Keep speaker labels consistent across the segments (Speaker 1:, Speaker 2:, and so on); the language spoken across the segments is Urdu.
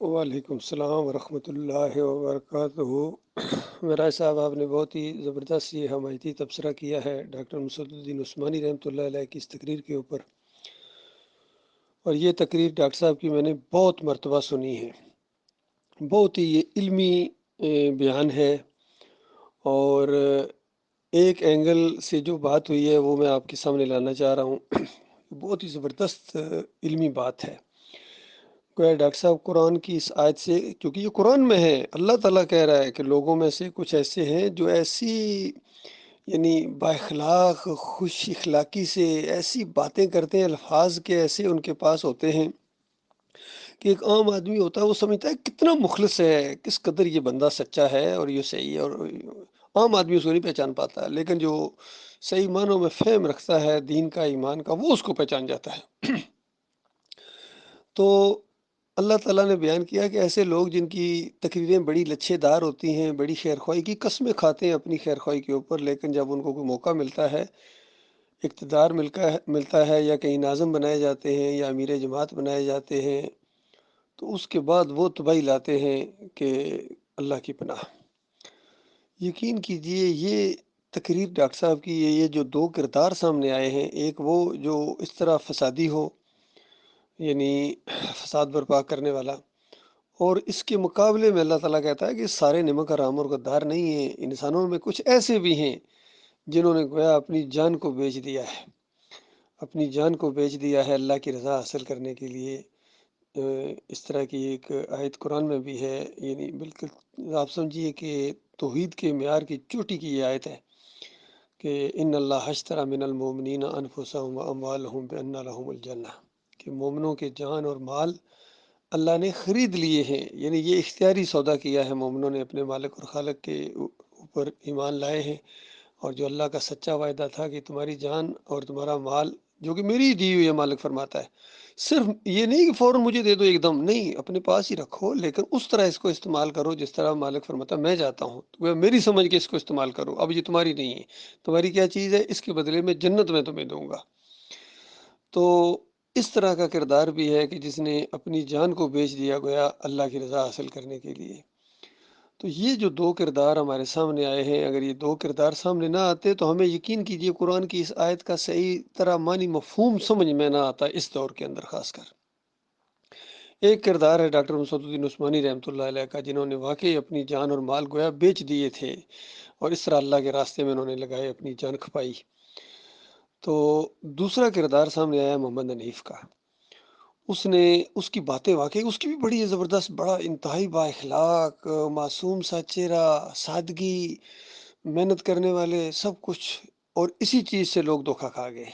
Speaker 1: وعلیکم السلام ورحمۃ اللہ وبرکاتہ۔ مرائے صاحب، آپ نے بہت ہی زبردست یہ حمایتی تبصرہ کیا ہے ڈاکٹر مسعود الدین عثمانی رحمۃ اللہ علیہ کی اس تقریر کے اوپر، اور یہ تقریر ڈاکٹر صاحب کی میں نے بہت مرتبہ سنی ہے۔ بہت ہی یہ علمی بیان ہے، اور ایک اینگل سے جو بات ہوئی ہے وہ میں آپ کے سامنے لانا چاہ رہا ہوں۔ بہت ہی زبردست علمی بات ہے۔ گویا ڈاکٹر صاحب قرآن کی اس آیت سے، کیونکہ یہ قرآن میں ہے، اللہ تعالیٰ کہہ رہا ہے کہ لوگوں میں سے کچھ ایسے ہیں جو ایسی یعنی با اخلاق خوش اخلاقی سے ایسی باتیں کرتے ہیں، الفاظ کے ایسے ان کے پاس ہوتے ہیں کہ ایک عام آدمی ہوتا ہے وہ سمجھتا ہے کتنا مخلص ہے، کس قدر یہ بندہ سچا ہے اور یہ صحیح ہے، اور عام آدمی اس کو نہیں پہچان پاتا، لیکن جو صحیح معنوں میں فہم رکھتا ہے دین کا ایمان کا وہ اس کو پہچان جاتا ہے۔ تو اللہ تعالیٰ نے بیان کیا کہ ایسے لوگ جن کی تقریریں بڑی لچھے دار ہوتی ہیں، بڑی خیرخواہی کی قسمیں کھاتے ہیں اپنی خیرخواہی کے اوپر، لیکن جب ان کو کوئی موقع ملتا ہے، اقتدار ملتا ہے، یا کہیں ناظم بنائے جاتے ہیں یا امیر جماعت بنائے جاتے ہیں، تو اس کے بعد وہ تباہی لاتے ہیں کہ اللہ کی پناہ۔ یقین کیجئے یہ تقریر ڈاکٹر صاحب کی، یہ جو دو کردار سامنے آئے ہیں، ایک وہ جو اس طرح فسادی ہو، یعنی فساد برپا کرنے والا، اور اس کے مقابلے میں اللہ تعالیٰ کہتا ہے کہ سارے نمک حرام اور غدار نہیں ہیں، انسانوں میں کچھ ایسے بھی ہیں جنہوں نے گویا اپنی جان کو بیچ دیا ہے، اپنی جان کو بیچ دیا ہے اللہ کی رضا حاصل کرنے کے لیے۔ اس طرح کی ایک آیت قرآن میں بھی ہے، یعنی بالکل آپ سمجھیے کہ توحید کے معیار کی چوٹی کی یہ آیت ہے کہ ان اللہ اشتری من المؤمنین انفسهم واموالهم بان لهم الجنہ، کہ مومنوں کے جان اور مال اللہ نے خرید لیے ہیں، یعنی یہ اختیاری سودا کیا ہے، مومنوں نے اپنے مالک اور خالق کے اوپر ایمان لائے ہیں، اور جو اللہ کا سچا وعدہ تھا کہ تمہاری جان اور تمہارا مال جو کہ میری دی ہوئی ہے، مالک فرماتا ہے، صرف یہ نہیں کہ فوراً مجھے دے دو ایک دم، نہیں، اپنے پاس ہی رکھو، لیکن اس طرح اس کو استعمال کرو جس طرح مالک فرماتا ہے میں جاتا ہوں، تو وہ میری سمجھ کے اس کو استعمال کرو، اب یہ تمہاری نہیں ہے، تمہاری کیا چیز ہے، اس کے بدلے میں جنت میں تمہیں دوں گا۔ تو اس طرح کا کردار بھی ہے کہ جس نے اپنی جان کو بیچ دیا گویا اللہ کی رضا حاصل کرنے کے لیے۔ تو یہ جو دو کردار ہمارے سامنے آئے ہیں، اگر یہ دو کردار سامنے نہ آتے تو ہمیں یقین کیجئے قرآن کی اس آیت کا صحیح طرح معنی مفہوم سمجھ میں نہ آتا اس دور کے اندر خاص کر۔ ایک کردار ہے ڈاکٹر مسعود الدین عثمانی رحمۃ اللہ علیہ کا، جنہوں نے واقعی اپنی جان اور مال گویا بیچ دیے تھے، اور اس طرح اللہ کے راستے میں انہوں نے لگائے، اپنی جان کھپائی۔ تو دوسرا کردار سامنے آیا محمد حنیف کا، اس کی باتیں واقعی اس کی بھی بڑی زبردست، بڑا انتہائی با اخلاق، معصوم سا چہرہ، سادگی، محنت کرنے والے، سب کچھ، اور اسی چیز سے لوگ دھوکہ کھا گئے۔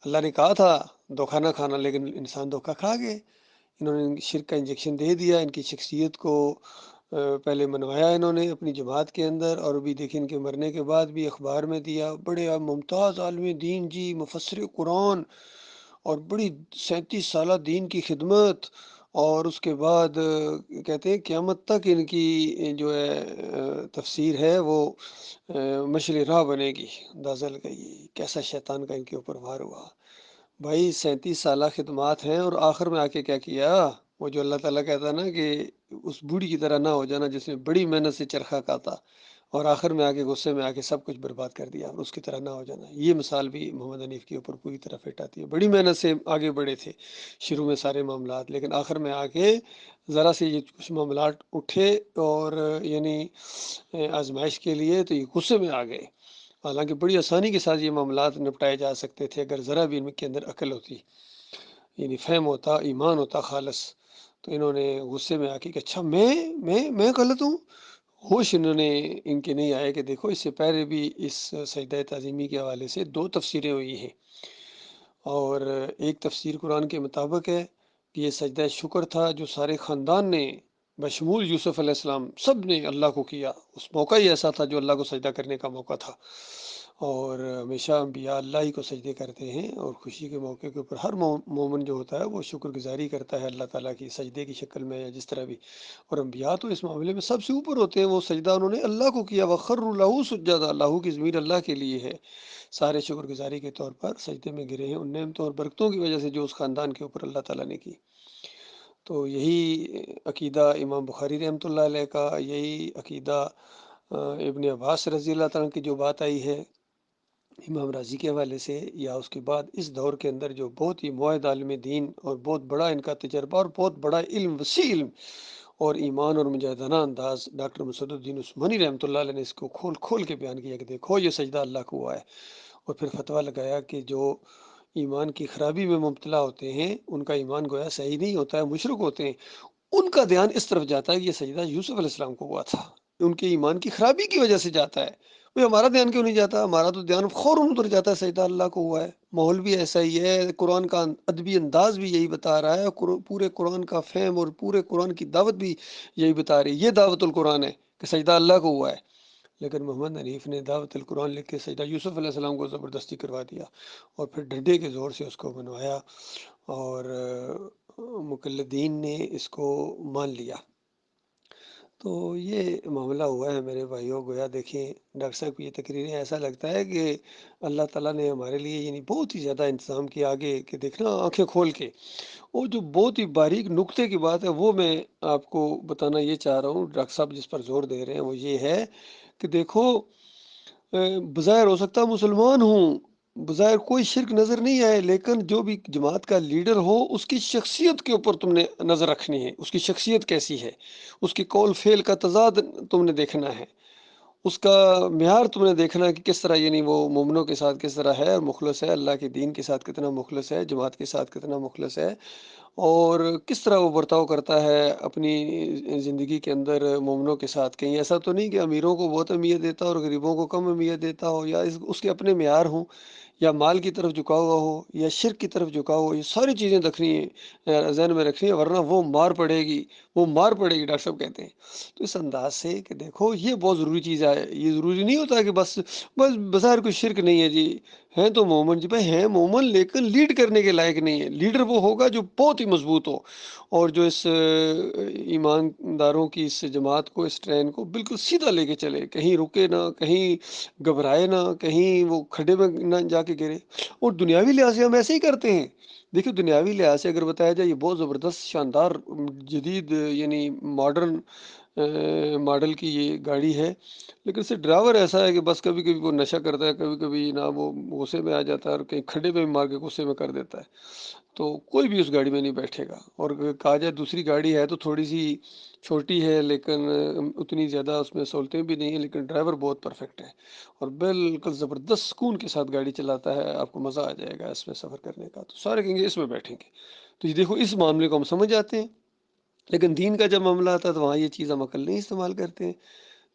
Speaker 1: اللہ نے کہا تھا دھوکہ نہ کھانا، لیکن انسان دھوکہ کھا گئے، انہوں نے شرک کا انجیکشن دے دیا، ان کی شخصیت کو پہلے منوایا انہوں نے اپنی جماعت کے اندر، اور بھی دیکھیں ان کے مرنے کے بعد بھی اخبار میں دیا، بڑے ممتاز عالم دین جی، مفسر قرآن، اور بڑی 37 سالہ دین کی خدمت، اور اس کے بعد کہتے ہیں قیامت تک ان کی جو ہے تفسیر ہے وہ مشل راہ بنے گی۔ اندازہ لگائیے کیسا شیطان کا ان کے اوپر وار ہوا۔ بھائی 37 سالہ خدمات ہیں، اور آخر میں آ کے کیا کیا، وہ جو اللہ تعالیٰ کہتا ہے نا کہ اس بوڑھی کی طرح نہ ہو جانا جس نے بڑی محنت سے چرخہ کاتا اور آخر میں آ کے غصے میں آ کے سب کچھ برباد کر دیا، اور اس کی طرح نہ ہو جانا۔ یہ مثال بھی محمد حنیف کے اوپر پوری طرح فٹ آتی ہے، بڑی محنت سے آگے بڑھے تھے شروع میں سارے معاملات، لیکن آخر میں آ کے ذرا سے یہ کچھ معاملات اٹھے اور یعنی آزمائش کے لیے، تو یہ غصے میں آ گئے، حالانکہ بڑی آسانی کے ساتھ یہ معاملات نپٹائے جا سکتے تھے اگر ذرا بھی ان کے اندر عقل ہوتی، یعنی فہم ہوتا، ایمان ہوتا خالص۔ تو انہوں نے غصے میں آ کے کہ اچھا میں غلط ہوں، ہوش انہوں نے ان کے نہیں آئے کہ دیکھو اس سے پہلے بھی اس سجدہ تعظیمی کے حوالے سے 2 تفسیریں ہوئی ہیں، اور ایک تفسیر قرآن کے مطابق ہے کہ یہ سجدہ شکر تھا جو سارے خاندان نے بشمول یوسف علیہ السلام سب نے اللہ کو کیا، اس موقع ہی ایسا تھا جو اللہ کو سجدہ کرنے کا موقع تھا، اور ہمیشہ انبیاء اللہ ہی کو سجدے کرتے ہیں، اور خوشی کے موقع کے اوپر ہر مومن جو ہوتا ہے وہ شکر گزاری کرتا ہے اللہ تعالیٰ کی سجدے کی شکل میں یا جس طرح بھی، اور انبیاء تو اس معاملے میں سب سے اوپر ہوتے ہیں، وہ سجدہ انہوں نے اللہ کو کیا، وَخَرُّوا لَهُ سُجَّدًا، اللہ کی ضمیر اللہ کے لیے ہے، سارے شکر گزاری کے طور پر سجدے میں گرے ہیں ان نعمتوں اور برکتوں کی وجہ سے جو اس خاندان کے اوپر اللہ تعالیٰ نے کی۔ تو یہی عقیدہ امام بخاری رحمۃ اللہ علیہ کا، یہی عقیدہ ابن عباس رضی اللہ تعالیٰ کی جو بات آئی ہے امام راضی کے حوالے سے، یا اس کے بعد اس دور کے اندر جو بہت ہی معاہد عالم دین اور بہت بڑا ان کا تجربہ اور بہت بڑا علم، وسیع علم اور ایمان اور مجاہدانہ انداز، ڈاکٹر مسعود الدین عثمانی رحمۃ اللہ علیہ نے اس کو کھول کھول کے بیان کیا کہ دیکھو یہ سجدہ اللہ کو ہوا ہے، اور پھر فتویٰ لگایا کہ جو ایمان کی خرابی میں مبتلا ہوتے ہیں ان کا ایمان گویا صحیح نہیں ہوتا ہے، مشرک ہوتے ہیں، ان کا دھیان اس طرف جاتا ہے کہ یہ سجدہ یوسف علیہ السلام کو ہوا تھا، ان کے ایمان کی خرابی کی وجہ سے جاتا ہے۔ بھئی ہمارا دھیان کیوں نہیں جاتا؟ ہمارا تو دھیان فوراً ادھر جاتا ہے، سجدہ اللہ کو ہوا ہے، ماحول بھی ایسا ہی ہے، قرآن کا ادبی انداز بھی یہی بتا رہا ہے، پورے قرآن کا فہم اور پورے قرآن کی دعوت بھی یہی بتا رہی ہے، یہ دعوت القرآن ہے کہ سجدہ اللہ کو ہوا ہے۔ لیکن محمد حنیف نے دعوت القرآن لکھ کے سجدہ یوسف علیہ السلام کو زبردستی کروا دیا، اور پھر ڈنڈے کے زور سے اس کو بنوایا، اور مقلدین نے اس کو مان لیا۔ تو یہ معاملہ ہوا ہے میرے بھائیوں، گویا دیکھیں ڈاکٹر صاحب کی یہ تقریریں ایسا لگتا ہے کہ اللہ تعالیٰ نے ہمارے لیے یعنی بہت ہی زیادہ انتظام کیا آگے کہ دیکھنا آنکھیں کھول کے، اور جو بہت ہی باریک نقطے کی بات ہے وہ میں آپ کو بتانا یہ چاہ رہا ہوں، ڈاکٹر صاحب جس پر زور دے رہے ہیں وہ یہ ہے کہ دیکھو بظاہر ہو سکتا مسلمان ہوں، بظاہر کوئی شرک نظر نہیں آئے، لیکن جو بھی جماعت کا لیڈر ہو اس کی شخصیت کے اوپر تم نے نظر رکھنی ہے، اس کی شخصیت کیسی ہے، اس کی قول فعل کا تضاد تم نے دیکھنا ہے، اس کا معیار تم نے دیکھنا ہے کہ کس طرح یعنی وہ مومنوں کے ساتھ کس طرح ہے اور مخلص ہے، اللہ کے دین کے ساتھ کتنا مخلص ہے، جماعت کے ساتھ کتنا مخلص ہے، اور کس طرح وہ برتاؤ کرتا ہے اپنی زندگی کے اندر مومنوں کے ساتھ۔ کہیں ایسا تو نہیں کہ امیروں کو بہت اہمیت دیتا اور غریبوں کو کم اہمیت دیتا ہو، یا اس کے اپنے معیار ہوں، یا مال کی طرف جھکا ہوا ہو یا شرک کی طرف جھکا ہوا ہو، یہ ساری چیزیں رکھنی ہیں، ذہن میں رکھنی ہے، ورنہ وہ مار پڑے گی، وہ مار پڑے گی، ڈاکٹر صاحب کہتے ہیں۔ تو اس انداز سے کہ دیکھو یہ بہت ضروری چیز ہے، یہ ضروری نہیں ہوتا کہ بس بظاہر کوئی شرک نہیں ہے جی، ہیں تو مومن جی، بھائی ہیں مومن لیکن لیڈ کرنے کے لائق نہیں ہے، لیڈر وہ ہوگا جو بہت ہی مضبوط ہو، اور جو اس ایمانداروں کی اس جماعت کو، اس ٹرین کو بالکل سیدھا لے کے چلے، کہیں رکے نہ، کہیں گھبرائے نہ، کہیں وہ کھڈے میں نہ جا کے گرے۔ اور دنیاوی لحاظ سے ہم ایسے ہی کرتے ہیں، دیکھیے دنیاوی لحاظ سے اگر بتایا جائے یہ بہت زبردست شاندار جدید یعنی ماڈرن ماڈل کی یہ گاڑی ہے، لیکن صرف ڈرائیور ایسا ہے کہ بس کبھی کبھی وہ نشہ کرتا ہے، کبھی کبھی نہ وہ غصے میں آ جاتا ہے اور کہیں کھڈے پہ بھی مار کے غصے میں کر دیتا ہے، تو کوئی بھی اس گاڑی میں نہیں بیٹھے گا۔ اور کہا جائے دوسری گاڑی ہے تو تھوڑی سی چھوٹی ہے لیکن اتنی زیادہ اس میں سہولتیں بھی نہیں ہیں، لیکن ڈرائیور بہت پرفیکٹ ہے اور بالکل زبردست سکون کے ساتھ گاڑی چلاتا ہے، آپ کو مزہ آ جائے گا اس میں سفر کرنے کا، تو سارے کہیں گے اس میں بیٹھیں گے۔ تو یہ دیکھو اس معاملے کو ہم سمجھ جاتے ہیں، لیکن دین کا جب معاملہ آتا ہے تو وہاں یہ چیز ہم عقل نہیں استعمال کرتے ہیں۔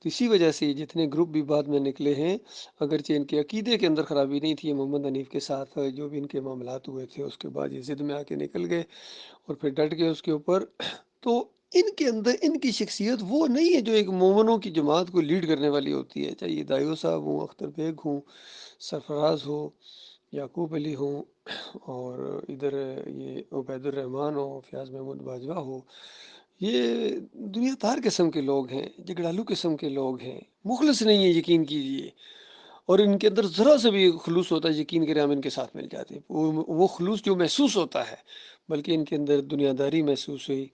Speaker 1: تو اسی وجہ سے جتنے گروپ بھی بعد میں نکلے ہیں، اگرچہ ان کے عقیدے کے اندر خرابی نہیں تھی، محمد حنیف کے ساتھ جو بھی ان کے معاملات ہوئے تھے اس کے بعد یہ ضد میں آ کے نکل گئے اور پھر ڈٹ گئے اس کے اوپر، تو ان کے اندر ان کی شخصیت وہ نہیں ہے جو ایک مومنوں کی جماعت کو لیڈ کرنے والی ہوتی ہے، چاہے یہ دائیو صاحب ہوں، اختر بیگ ہوں، سرفراز ہو، یعقوب علی ہوں، اور ادھر یہ عبید الرحمن ہو، فیاض محمود باجوہ ہو، یہ دنیا دار قسم کے لوگ ہیں، جگڑالو قسم کے لوگ ہیں، مخلص نہیں ہے، یقین کیجئے، اور ان کے اندر ذرا سے بھی خلوص ہوتا ہے، یقین کریں ہم ان کے ساتھ مل جاتے ہیں، وہ خلوص جو محسوس ہوتا ہے، بلکہ ان کے اندر دنیا داری محسوس ہوئی۔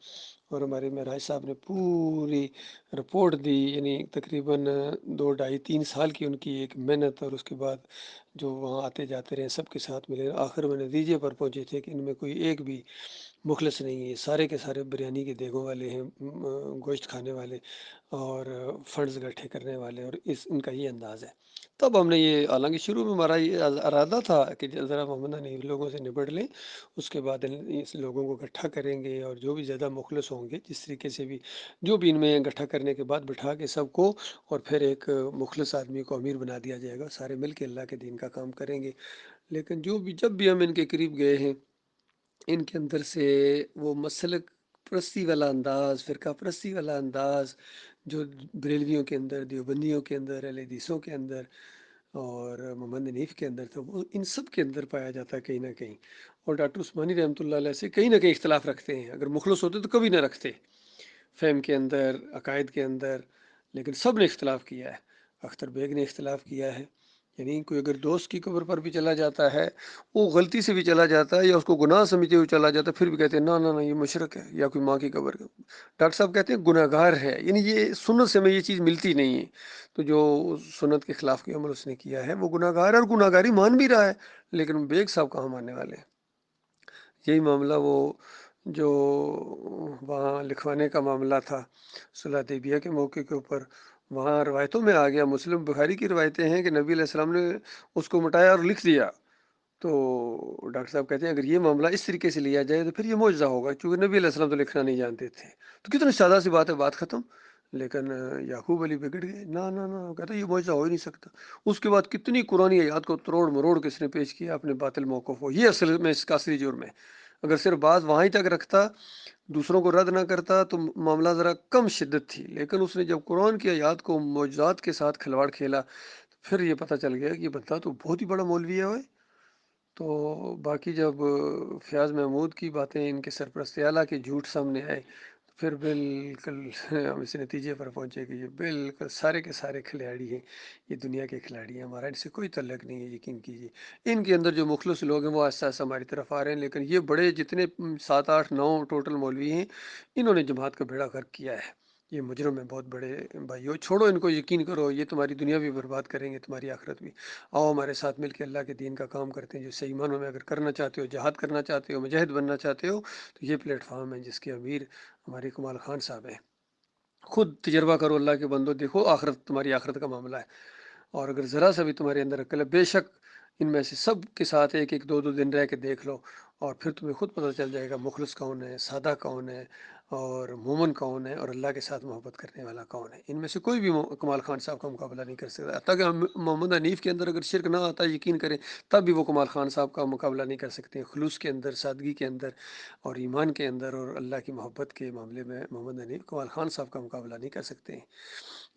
Speaker 1: اور ہمارے معراج صاحب نے پوری رپورٹ دی، یعنی تقریباً 2 ڈھائی 3 سال کی ان کی ایک محنت، اور اس کے بعد جو وہاں آتے جاتے رہے سب کے ساتھ ملے، آخر میں نتیجے پر پہنچے تھے کہ ان میں کوئی ایک بھی مخلص نہیں ہے، سارے کے سارے بریانی کے دیگوں والے ہیں، گوشت کھانے والے اور فنڈز اکٹھے کرنے والے، اور ان کا یہ انداز ہے۔ تب ہم نے یہ، حالانکہ شروع میں ہمارا یہ ارادہ تھا کہ ذرا محمد حنیف لوگوں سے نبڑ لیں، اس کے بعد اس لوگوں کو اکٹھا کریں گے، اور جو بھی زیادہ مخلص ہوں گے جس طریقے سے بھی جو بھی ان میں اکٹھا کرنے کے بعد بٹھا کے سب کو، اور پھر ایک مخلص آدمی کو امیر بنا دیا جائے گا، سارے مل کے اللہ کے دین کا کام کریں گے۔ لیکن جب بھی ہم ان کے قریب گئے ہیں، ان کے اندر سے وہ مسلک پرستی والا انداز، فرقہ پرستی والا انداز جو بریلویوں کے اندر، دیوبندیوں کے اندر، اہل حدیثوں کے اندر اور محمد حنیف کے اندر تھا، وہ ان سب کے اندر پایا جاتا ہے کہیں نہ کہیں، اور ڈاکٹر عثمانی رحمۃ اللہ علیہ سے کہیں نہ کہیں اختلاف رکھتے ہیں، اگر مخلص ہوتے تو کبھی نہ رکھتے، فہم کے اندر، عقائد کے اندر، لیکن سب نے اختلاف کیا ہے، اختر بیگ نے اختلاف کیا ہے، یعنی کوئی اگر دوست کی قبر پر بھی چلا جاتا ہے، وہ غلطی سے بھی چلا جاتا ہے یا اس کو گناہ سمجھتے ہوئے چلا جاتا ہے، پھر بھی کہتے ہیں نہ یہ مشرک ہے، یا کوئی ماں کی قبر۔ ڈاکٹر صاحب کہتے ہیں گناہ گار ہے، یعنی یہ سنت سے ہمیں یہ چیز ملتی نہیں ہے، تو جو سنت کے خلاف کی عمل اس نے کیا ہے وہ گناہ گار ہے، اور گناہ گاری مان بھی رہا ہے، لیکن بیگ صاحب کہاں ماننے والے ہیں۔ یہی معاملہ وہ جو وہاں لکھوانے کا معاملہ تھا صلح حدیبیہ کے موقع کے اوپر، وہاں روایتوں میں آ گیا، مسلم بخاری کی روایتیں ہیں کہ نبی علیہ السلام نے اس کو مٹایا اور لکھ دیا۔ تو ڈاکٹر صاحب کہتے ہیں اگر یہ معاملہ اس طریقے سے لیا جائے تو پھر یہ معجزہ ہوگا، کیونکہ نبی علیہ السلام تو لکھنا نہیں جانتے تھے، تو کتنی سادہ سی بات ہے، بات ختم۔ لیکن یعقوب علی بگڑ گئے، نہ کہتا یہ معجزہ ہو ہی نہیں سکتا۔ اس کے بعد کتنی قرآن آیات کو تروڑ مروڑ کے اس نے پیش کیا اپنے باطل موقف کو، یہ اصل میں اس کا اصلی جرم ہے۔ اگر صرف بات وہاں ہی تک رکھتا، دوسروں کو رد نہ کرتا، تو معاملہ ذرا کم شدت تھی، لیکن اس نے جب قرآن کی آیات کو معجزات کے ساتھ کھلواڑ کھیلا، پھر یہ پتہ چل گیا کہ یہ بندہ تو بہت ہی بڑا مولوی ہے۔ تو باقی جب فیاض محمود کی باتیں ان کے سرپرست اعلیٰ کے جھوٹ سامنے آئے، تو پھر بالکل ہم اس نتیجے پر پہنچے کہ یہ بالکل سارے کے سارے کھلاڑی ہیں، یہ دنیا کے کھلاڑی ہیں، ہمارا ان سے کوئی تعلق نہیں ہے، یقین کیجیے۔ ان کے اندر جو مخلص لوگ ہیں وہ آہستہ آہستہ ہماری طرف آ رہے ہیں، لیکن یہ بڑے جتنے 7 8 9 ٹوٹل مولوی ہیں، انہوں نے جماعت کا بیڑا غرق کیا ہے۔ یہ مجرم ہیں بہت بڑے بھائیو، چھوڑو ان کو، یقین کرو یہ تمہاری دنیا بھی برباد کریں گے، تمہاری آخرت بھی۔ آؤ ہمارے ساتھ مل کے اللہ کے دین کا کام کرتے ہیں، جو صحیح معنوں میں اگر کرنا چاہتے ہو، جہاد کرنا چاہتے ہو، مجاہد بننا چاہتے ہو، تو یہ پلیٹ فارم ہے جس کے امیر ہمارے کمال خان صاحب ہیں۔ خود تجربہ کرو اللہ کے بندو، دیکھو آخرت، تمہاری آخرت کا معاملہ ہے، اور اگر ذرا سا بھی تمہارے اندر عقل ہے، بے شک ان میں سے سب کے ساتھ ایک ایک 2 2 دن رہ کے دیکھ لو، اور پھر تمہیں خود پتہ چل جائے گا مخلص کون ہے، سادہ کون ہے، اور مومن کون ہے، اور اللہ کے ساتھ محبت کرنے والا کون ہے۔ ان میں سے کوئی بھی کمال خان صاحب کا مقابلہ نہیں کر سکتا، حتیٰ کہ محمد حنیف کے اندر اگر شرک نہ آتا، یقین کریں، تب بھی وہ کمال خان صاحب کا مقابلہ نہیں کر سکتے، خلوص کے اندر، سادگی کے اندر، اور ایمان کے اندر، اور اللہ کی محبت کے معاملے میں محمد حنیف کمال خان صاحب کا مقابلہ نہیں کر سکتے ہیں۔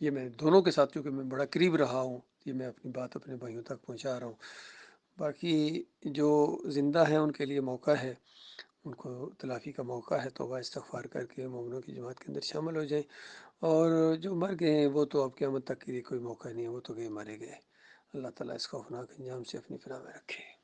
Speaker 1: یہ میں دونوں کے ساتھ، چونکہ میں بڑا قریب رہا ہوں، یہ میں اپنی بات اپنے بھائیوں تک پہنچا رہا ہوں۔ باقی جو زندہ ہیں ان کے لیے موقع ہے، ان کو تلافی کا موقع ہے، توبہ استغفار کر کے مومنوں کی جماعت کے اندر شامل ہو جائیں، اور جو مر گئے ہیں وہ تو اب قیامت تک کے لیے کوئی موقع نہیں ہے، وہ تو گئے مارے گئے۔ اللہ تعالیٰ اس خوفناک انجام سے اپنی پناہ میں رکھے۔